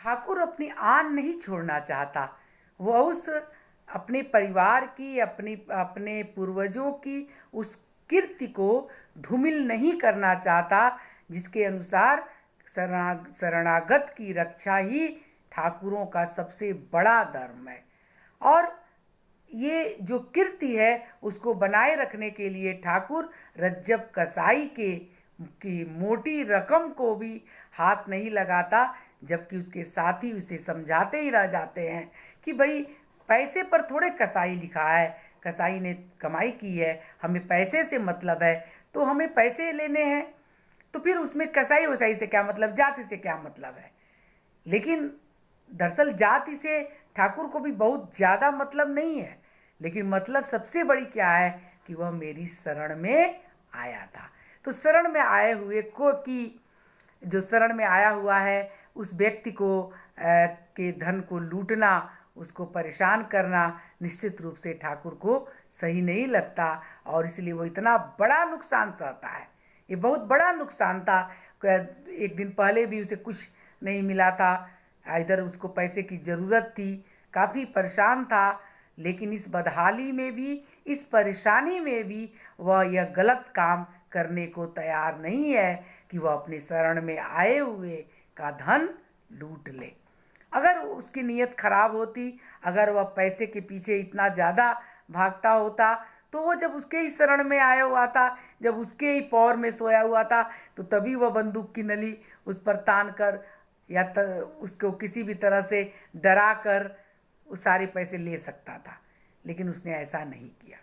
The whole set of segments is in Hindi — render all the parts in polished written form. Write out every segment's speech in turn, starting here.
ठाकुर अपनी आन नहीं छोड़ना चाहता। वह उस अपने परिवार की, अपने पूर्वजों की उस कीर्ति को धूमिल नहीं करना चाहता, जिसके अनुसार शरणागत की रक्षा ही ठाकुरों का सबसे बड़ा धर्म है। और ये जो कीर्ति है उसको बनाए रखने के लिए ठाकुर रज्जब कसाई के की मोटी रकम को भी हाथ नहीं लगाता, जबकि उसके साथी उसे समझाते ही रह जाते हैं कि भाई पैसे पर थोड़े कसाई लिखा है, कसाई ने कमाई की है, हमें पैसे से मतलब है, तो हमें पैसे लेने हैं, तो फिर उसमें कसाई वसाई से क्या मतलब, जाति से क्या मतलब है। लेकिन दरअसल जाति से ठाकुर को भी बहुत ज़्यादा मतलब नहीं है, लेकिन मतलब सबसे बड़ी क्या है कि वह मेरी शरण में आया था। तो शरण में आए हुए को की जो शरण में आया हुआ है उस व्यक्ति को के धन को लूटना, उसको परेशान करना निश्चित रूप से ठाकुर को सही नहीं लगता, और इसलिए वो इतना बड़ा नुकसान सहता है। ये बहुत बड़ा नुकसान था। एक दिन पहले भी उसे कुछ नहीं मिला था, इधर उसको पैसे की ज़रूरत थी, काफ़ी परेशान था, लेकिन इस बदहाली में भी, इस परेशानी में भी वह यह गलत काम करने को तैयार नहीं है कि वह अपने शरण में आए हुए का धन लूट ले। अगर उसकी नीयत खराब होती, अगर वह पैसे के पीछे इतना ज़्यादा भागता होता, तो वो जब उसके ही शरण में आया हुआ था, जब उसके ही पौर में सोया हुआ था, तो तभी वह बंदूक की नली उस पर तान कर या उसको किसी भी तरह से डरा कर वो सारे पैसे ले सकता था। लेकिन उसने ऐसा नहीं किया।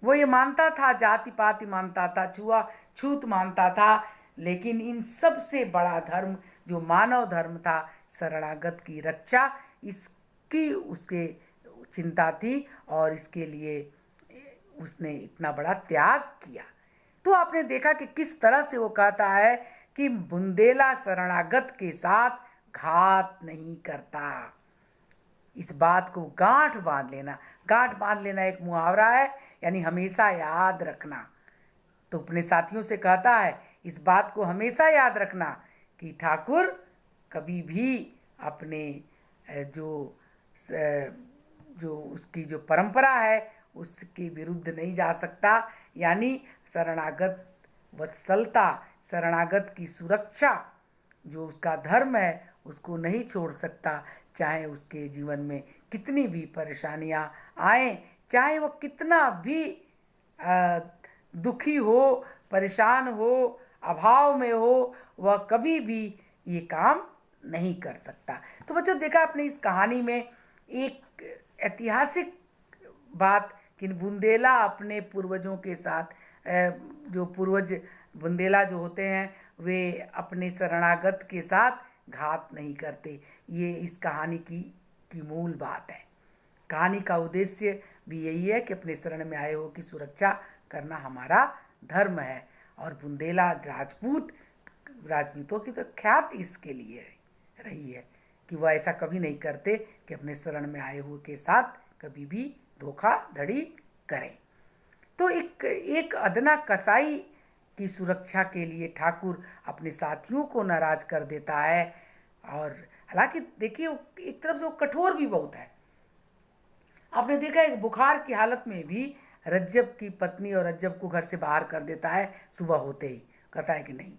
वो ये मानता था, जाति पाति मानता था, छुआ छूत मानता था, लेकिन इन सब से बड़ा धर्म जो मानव धर्म था, शरणागत की रक्षा, इसकी उसके चिंता थी, और इसके लिए उसने इतना बड़ा त्याग किया। तो आपने देखा कि किस तरह से वो कहता है कि बुंदेला शरणागत के साथ घात नहीं करता। इस बात को गांठ बांध लेना, गांठ बांध लेना एक मुहावरा है, यानी हमेशा याद रखना। तो अपने साथियों से कहता है इस बात को हमेशा याद रखना कि ठाकुर कभी भी अपने जो जो उसकी जो परंपरा है उसके विरुद्ध नहीं जा सकता, यानी शरणागत वत्सलता, शरणागत की सुरक्षा जो उसका धर्म है उसको नहीं छोड़ सकता, चाहे उसके जीवन में कितनी भी परेशानियां आए, चाहे वो कितना भी दुखी हो, परेशान हो, अभाव में हो, वह कभी भी ये काम नहीं कर सकता। तो बच्चों देखा आपने इस कहानी में एक ऐतिहासिक बात कि बुंदेला अपने पूर्वजों के साथ, जो पूर्वज बुंदेला जो होते हैं वे अपने शरणागत के साथ घात नहीं करते। ये इस कहानी की मूल बात है। कहानी का उद्देश्य भी यही है कि अपने शरण में आए हो की सुरक्षा करना हमारा धर्म है। और बुंदेला राजपूतों की तो ख्याति इसके लिए रही है कि वह ऐसा कभी नहीं करते कि अपने शरण में आए हुए के साथ कभी भी धोखाधड़ी करें। तो एक अदना कसाई की सुरक्षा के लिए ठाकुर अपने साथियों को नाराज कर देता है। और हालांकि देखिए एक तरफ से वो कठोर भी बहुत है। आपने देखा एक बुखार की हालत में भी रज्जब की पत्नी और रज्जब को घर से बाहर कर देता है सुबह होते ही। कहता है कि नहीं,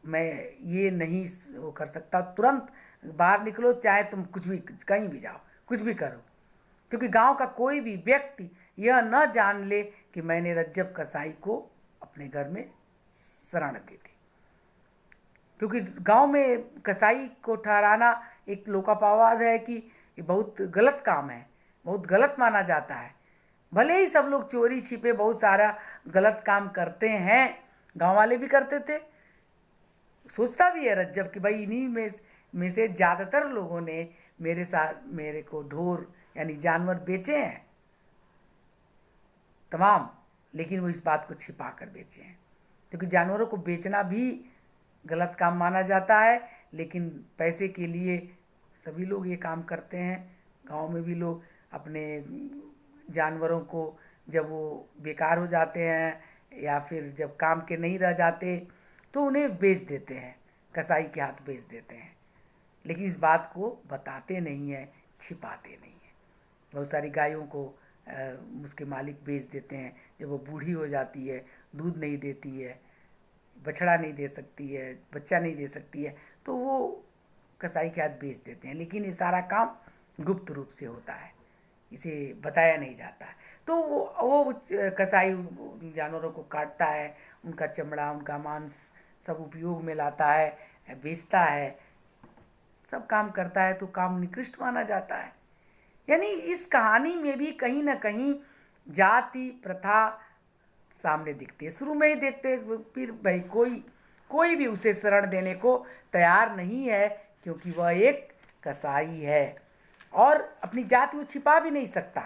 मैं ये नहीं वो कर सकता, तुरंत बाहर निकलो, चाहे तुम कुछ भी कहीं भी जाओ, कुछ भी करो, क्योंकि गांव का कोई भी व्यक्ति यह न जान ले कि मैंने रज्जब कसाई को अपने घर में शरण दी थी। क्योंकि गांव में कसाई को ठहराना एक लोकापवाद है कि ये बहुत गलत काम है, बहुत गलत माना जाता है। भले ही सब लोग चोरी छिपे बहुत सारा गलत काम करते हैं, गांव वाले भी करते थे, सोचता भी है रज्जब कि भाई इन्हीं में से ज़्यादातर लोगों ने मेरे साथ मेरे को ढोर यानी जानवर बेचे हैं तमाम, लेकिन वो इस बात को छिपा कर बेचे हैं, क्योंकि जानवरों को बेचना भी गलत काम माना जाता है। लेकिन पैसे के लिए सभी लोग ये काम करते हैं। गांव में भी लोग अपने जानवरों को जब वो बेकार हो जाते हैं या फिर जब काम के नहीं रह जाते तो उन्हें बेच देते हैं, कसाई के हाथ बेच देते हैं। लेकिन इस बात को बताते नहीं हैं, छिपाते नहीं हैं। बहुत सारी गायों को उसके मालिक बेच देते हैं। जब वो बूढ़ी हो जाती है, दूध नहीं देती है, बछड़ा नहीं दे सकती है, बच्चा नहीं दे सकती है, तो वो कसाई के हाथ बेच देते हैं। लेकिन ये सारा काम गुप्त रूप से होता है, इसे बताया नहीं जाता है। तो वो कसाई जानवरों को काटता है, उनका चमड़ा, उनका मांस सब उपयोग में लाता है, बेचता है, सब काम करता है, तो काम निकृष्ट माना जाता है। यानी इस कहानी में भी कहीं ना कहीं जाति प्रथा सामने दिखती है। शुरू में ही देखते फिर भाई कोई भी उसे शरण देने को तैयार नहीं है, क्योंकि वह एक कसाई है और अपनी जाति वो छिपा भी नहीं सकता।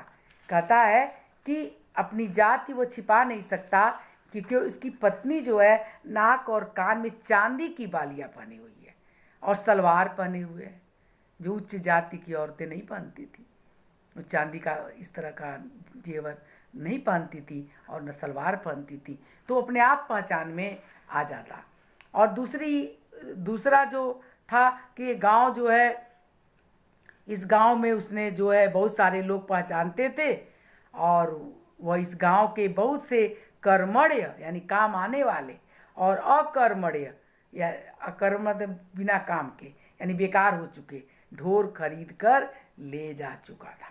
कहता है कि अपनी जाति वो छिपा नहीं सकता, क्योंकि उसकी पत्नी जो है नाक और कान में चांदी की बालियां पहनी हुई है और सलवार पहने हुए है, जो उच्च जाति की औरतें नहीं पहनती थी। वो चांदी का इस तरह का जेवर नहीं पहनती थी और न सलवार पहनती थी, तो अपने आप पहचान में आ जाता। और दूसरा जो था कि गांव जो है, इस गांव में उसने जो है बहुत सारे लोग पहचानते थे और वह इस गांव के बहुत से कर्मण्य यानी काम आने वाले और अकर्मण्य या अकर्म बिना काम के यानी बेकार हो चुके ढोर खरीद कर ले जा चुका था।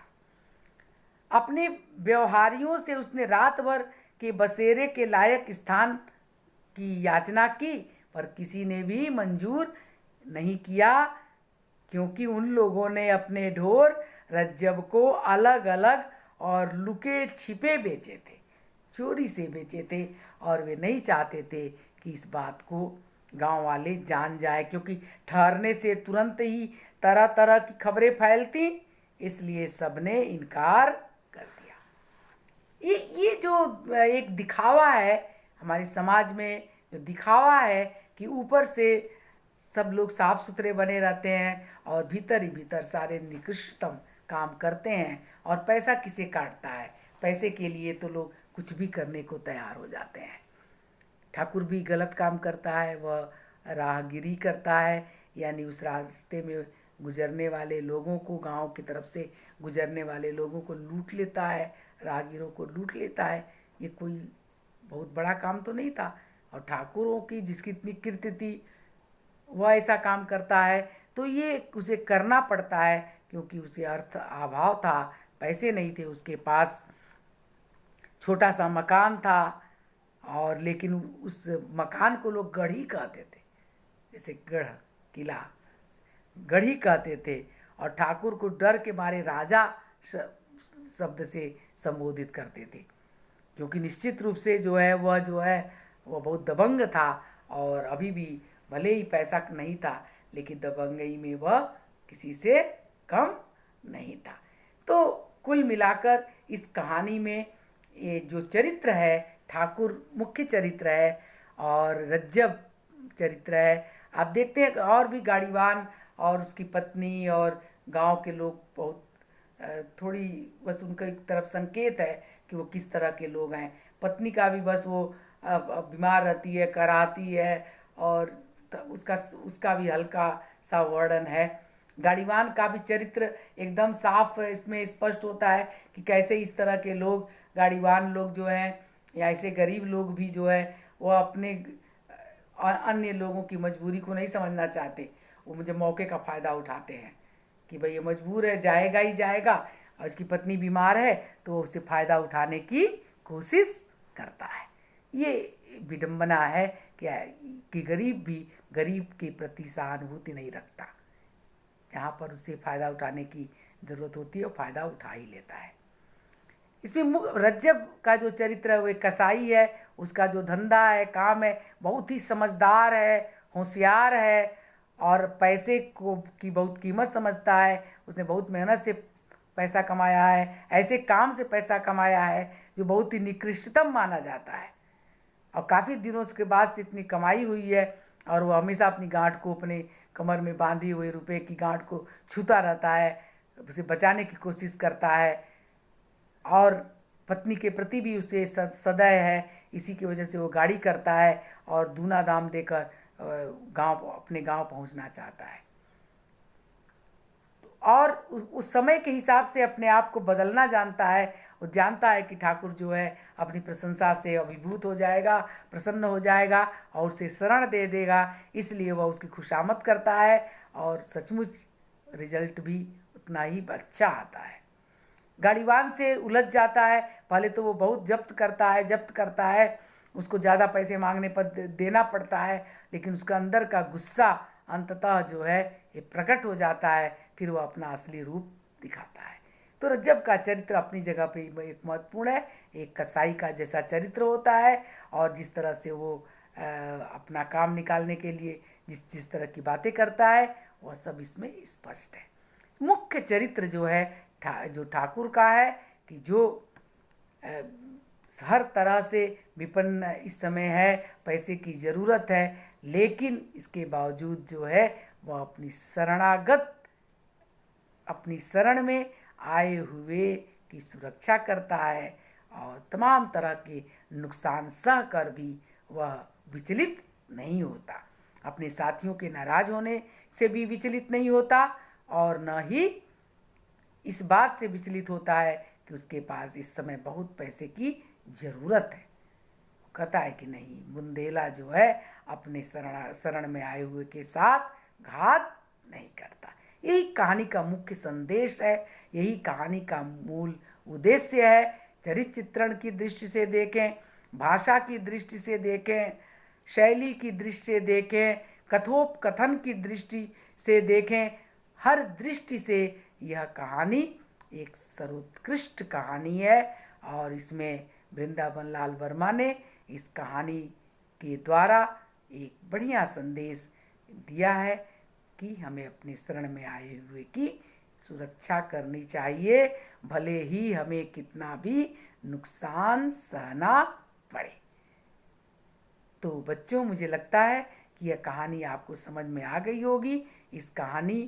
अपने व्यवहारियों से उसने रात भर के बसेरे के लायक स्थान की याचना की, पर किसी ने भी मंजूर नहीं किया, क्योंकि उन लोगों ने अपने ढोर रज्जब को अलग अलग और लुके छिपे बेचे थे, चोरी से बेचे थे, और वे नहीं चाहते थे कि इस बात को गांव वाले जान जाए, क्योंकि ठहरने से तुरंत ही तरह तरह की खबरें फैलती, इसलिए सबने इनकार कर दिया। ये जो एक दिखावा है हमारे समाज में, जो दिखावा है कि ऊपर से सब लोग साफ सुथरे बने रहते हैं और भीतर ही भीतर सारे निकृष्टतम काम करते हैं, और पैसा किसे काटता है, पैसे के लिए तो लोग कुछ भी करने को तैयार हो जाते हैं। ठाकुर भी गलत काम करता है, वह राहगीरी करता है, यानी उस रास्ते में गुजरने वाले लोगों को, गांव की तरफ से गुजरने वाले लोगों को लूट लेता है, राहगीरों को लूट लेता है। ये कोई बहुत बड़ा काम तो नहीं था, और ठाकुरों की जिसकी इतनी कीर्ति थी वह ऐसा काम करता है, तो ये उसे करना पड़ता है, क्योंकि उसे अर्थ अभाव था, पैसे नहीं थे उसके पास, छोटा सा मकान था, और लेकिन उस मकान को लोग गढ़ी कहते थे, जैसे गढ़ किला गढ़ी कहते थे, और ठाकुर को डर के मारे राजा शब्द से संबोधित करते थे, क्योंकि निश्चित रूप से जो है वह बहुत दबंग था, और अभी भी भले ही पैसा नहीं था, लेकिन दबंगई में वह किसी से कम नहीं था। तो कुल मिलाकर इस कहानी में ये जो चरित्र है, ठाकुर मुख्य चरित्र है और रज्जब चरित्र है। आप देखते हैं और भी गाड़ीवान और उसकी पत्नी और गांव के लोग बहुत थोड़ी बस उनका एक तरफ संकेत है कि वो किस तरह के लोग हैं। पत्नी का भी बस वो बीमार रहती है, कराती है, और उसका भी हल्का सा वर्णन है। गाड़ीवान का भी चरित्र एकदम साफ इसमें स्पष्ट होता है कि कैसे इस तरह के लोग, गाड़ीवान लोग जो हैं या ऐसे गरीब लोग भी जो है, वो अपने अन्य लोगों की मजबूरी को नहीं समझना चाहते, वो मुझे मौके का फ़ायदा उठाते हैं कि भाई ये मजबूर है, जाएगा ही जाएगा, और इसकी पत्नी बीमार है तो उससे फ़ायदा उठाने की कोशिश करता है। ये विडंबना है कि गरीब भी गरीब के प्रति सहानुभूति नहीं रखता, जहाँ पर उसे फ़ायदा उठाने की ज़रूरत होती है वो फ़ायदा उठा ही लेता है। इसमें रज्जब का जो चरित्र है वो एक कसाई है, उसका जो धंधा है, काम है, बहुत ही समझदार है, होशियार है, और पैसे को की बहुत कीमत समझता है। उसने बहुत मेहनत से पैसा कमाया है, ऐसे काम से पैसा कमाया है जो बहुत ही निकृष्टतम माना जाता है, और काफ़ी दिनों के बाद इतनी कमाई हुई है, और वो हमेशा अपनी गांठ को, अपने कमर में बांधी हुए रुपए की गांठ को छूता रहता है, उसे बचाने की कोशिश करता है, और पत्नी के प्रति भी उसे सदैव है। इसी की वजह से वो गाड़ी करता है और दूना दाम देकर अपने गांव पहुंचना चाहता है। और उस समय के हिसाब से अपने आप को बदलना जानता है। वो जानता है कि ठाकुर जो है अपनी प्रशंसा से अभिभूत हो जाएगा, प्रसन्न हो जाएगा और उसे शरण दे देगा, इसलिए वह उसकी खुशामद करता है और सचमुच रिजल्ट भी उतना ही अच्छा आता है। गाड़ीवान से उलझ जाता है, पहले तो वो बहुत जब्त करता है, उसको ज़्यादा पैसे मांगने पर देना पड़ता है, लेकिन उसका अंदर का गुस्सा अंततः जो है ये प्रकट हो जाता है, फिर वो अपना असली रूप दिखाता है। तो रज्जब का चरित्र अपनी जगह पे एक महत्वपूर्ण है, एक कसाई का जैसा चरित्र होता है, और जिस तरह से वो अपना काम निकालने के लिए जिस तरह की बातें करता है वह सब इसमें स्पष्ट है। मुख्य चरित्र जो है जो ठाकुर का है कि जो हर तरह से विपन्न इस समय है, पैसे की ज़रूरत है, लेकिन इसके बावजूद जो है वह अपनी शरण में आए हुए की सुरक्षा करता है और तमाम तरह के नुकसान सह कर भी वह विचलित नहीं होता। अपने साथियों के नाराज होने से भी विचलित नहीं होता और न ही इस बात से विचलित होता है कि उसके पास इस समय बहुत पैसे की ज़रूरत है। कहता है कि नहीं, बुंदेला जो है अपने शरण में आए हुए के साथ घात नहीं करता। यही कहानी का मुख्य संदेश है, यही कहानी का मूल उद्देश्य है। चरित्र चित्रण की दृष्टि से देखें, भाषा की दृष्टि से देखें, शैली की दृष्टि से देखें, कथोपकथन की दृष्टि से देखें, हर दृष्टि से यह कहानी एक सर्वोत्कृष्ट कहानी है। और इसमें वृंदावन लाल वर्मा ने इस कहानी के द्वारा एक बढ़िया संदेश दिया है कि हमें अपने शरण में आए हुए की सुरक्षा करनी चाहिए, भले ही हमें कितना भी नुकसान सहना पड़े। तो बच्चों, मुझे लगता है कि यह कहानी आपको समझ में आ गई होगी। इस कहानी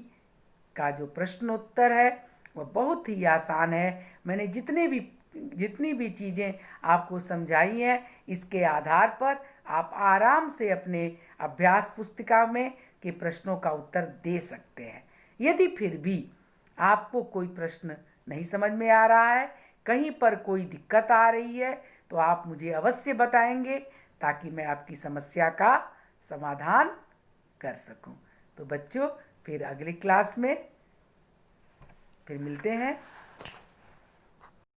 का जो प्रश्नोत्तर है वह बहुत ही आसान है। मैंने जितनी भी चीज़ें आपको समझाई हैं, इसके आधार पर आप आराम से अपने अभ्यास पुस्तिका में के प्रश्नों का उत्तर दे सकते हैं। यदि फिर भी आपको कोई प्रश्न नहीं समझ में आ रहा है, कहीं पर कोई दिक्कत आ रही है, तो आप मुझे अवश्य बताएंगे ताकि मैं आपकी समस्या का समाधान कर सकूं। तो बच्चों, फिर अगली क्लास में फिर मिलते हैं।